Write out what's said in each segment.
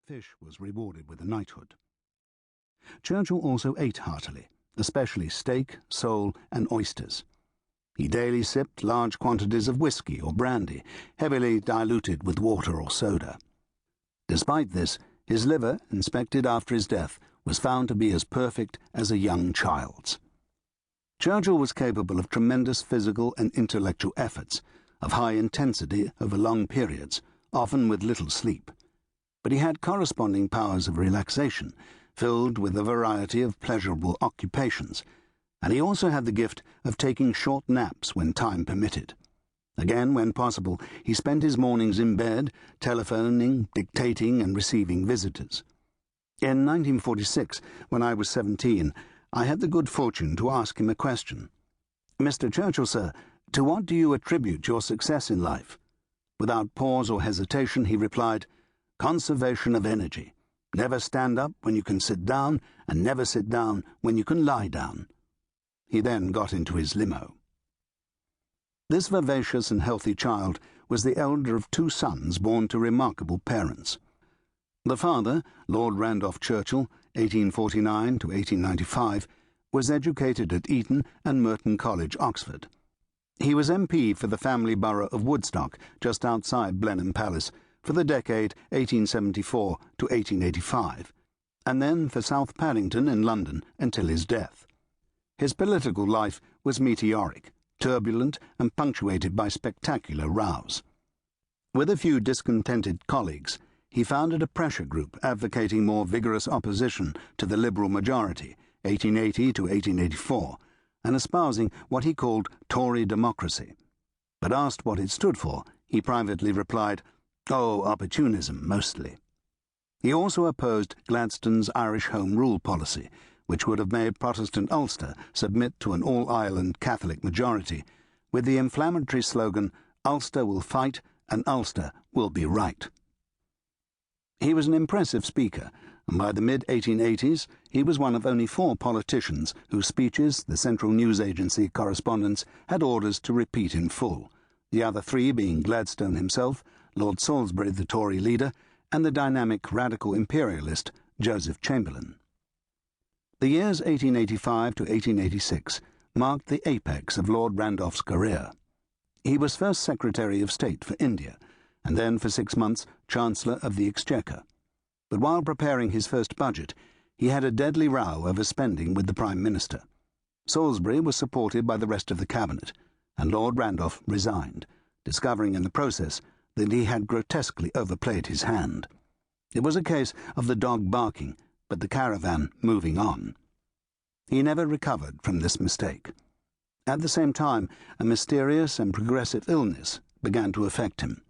Fish was rewarded with a knighthood. Churchill also ate heartily, especially steak, sole, and oysters. He daily sipped large quantities of whisky or brandy, heavily diluted with water or soda. Despite this, his liver, inspected after his death, was found to be as perfect as a young child's. Churchill was capable of tremendous physical and intellectual efforts, of high intensity over long periods, often with little sleep. But he had corresponding powers of relaxation, filled with a variety of pleasurable occupations, and he also had the gift of taking short naps when time permitted. Again, when possible, he spent his mornings in bed, telephoning, dictating, and receiving visitors. In 1946, when I was 17, I had the good fortune to ask him a question. "Mr. Churchill, sir, to what do you attribute your success in life?" Without pause or hesitation, he replied, "Conservation of energy. Never stand up when you can sit down, and never sit down when you can lie down." He then got into his limo. This vivacious and healthy child was the elder of two sons born to remarkable parents. The father, Lord Randolph Churchill, 1849 to 1895, was educated at Eton and Merton College, Oxford. He was MP for the family borough of Woodstock, just outside Blenheim Palace, for the decade 1874 to 1885, and then for South Paddington in London until his death. His political life was meteoric, turbulent, and punctuated by spectacular rows. With a few discontented colleagues, he founded a pressure group advocating more vigorous opposition to the Liberal majority, 1880 to 1884, and espousing what he called Tory democracy. But asked what it stood for, he privately replied, "Oh, opportunism, mostly." He also opposed Gladstone's Irish Home Rule policy, which would have made Protestant Ulster submit to an all-Ireland Catholic majority, with the inflammatory slogan, "Ulster will fight and Ulster will be right." He was an impressive speaker, and by the mid-1880s he was one of only 4 politicians whose speeches the Central News Agency correspondents had orders to repeat in full, the other 3 being Gladstone himself, Lord Salisbury, the Tory leader, and the dynamic radical imperialist Joseph Chamberlain. The years 1885 to 1886 marked the apex of Lord Randolph's career. He was first Secretary of State for India, and then for 6 months Chancellor of the Exchequer. But while preparing his first budget, he had a deadly row over spending with the Prime Minister. Salisbury was supported by the rest of the Cabinet, and Lord Randolph resigned, discovering in the process that he had grotesquely overplayed his hand. It was a case of the dog barking, but the caravan moving on. He never recovered from this mistake. At the same time, a mysterious and progressive illness began to affect him.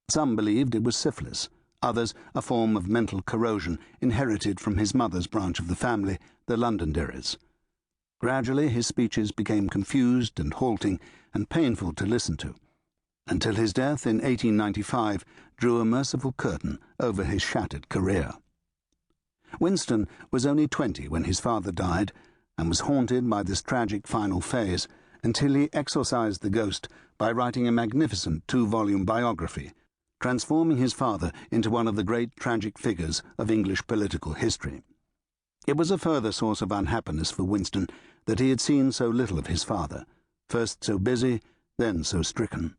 Some believed it was syphilis, others a form of mental corrosion inherited from his mother's branch of the family, the Londonderrys. Gradually his speeches became confused and halting and painful to listen to, until his death in 1895 drew a merciful curtain over his shattered career. Winston was only 20 when his father died, and was haunted by this tragic final phase until he exorcised the ghost by writing a magnificent 2-volume biography, transforming his father into one of the great tragic figures of English political history. It was a further source of unhappiness for Winston that he had seen so little of his father, first so busy, then so stricken.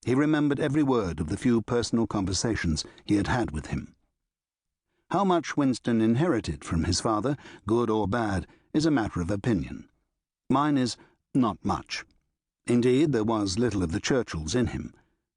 He remembered every word of the few personal conversations he had had with him. How much Winston inherited from his father, good or bad, is a matter of opinion. Mine is not much. Indeed, there was little of the Churchills in him.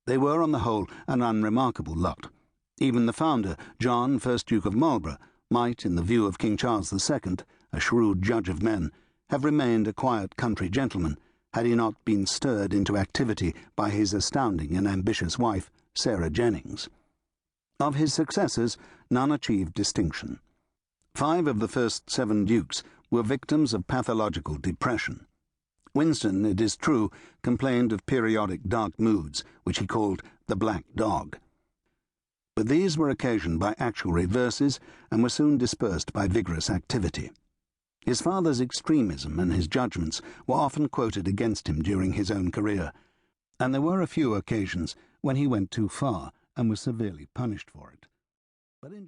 They were, on the whole, an unremarkable lot. Even the founder, John, 1st Duke of Marlborough, might, in the view of King Charles II, a shrewd judge of men, have remained a quiet country gentleman, had he not been stirred into activity by his astounding and ambitious wife, Sarah Jennings. Of his successors, none achieved distinction. 5 of the first 7 dukes were victims of pathological depression. Winston, it is true, complained of periodic dark moods, which he called the black dog. But these were occasioned by actual reverses and were soon dispersed by vigorous activity. His father's extremism and his judgments were often quoted against him during his own career, and there were a few occasions when he went too far and was severely punished for it. But in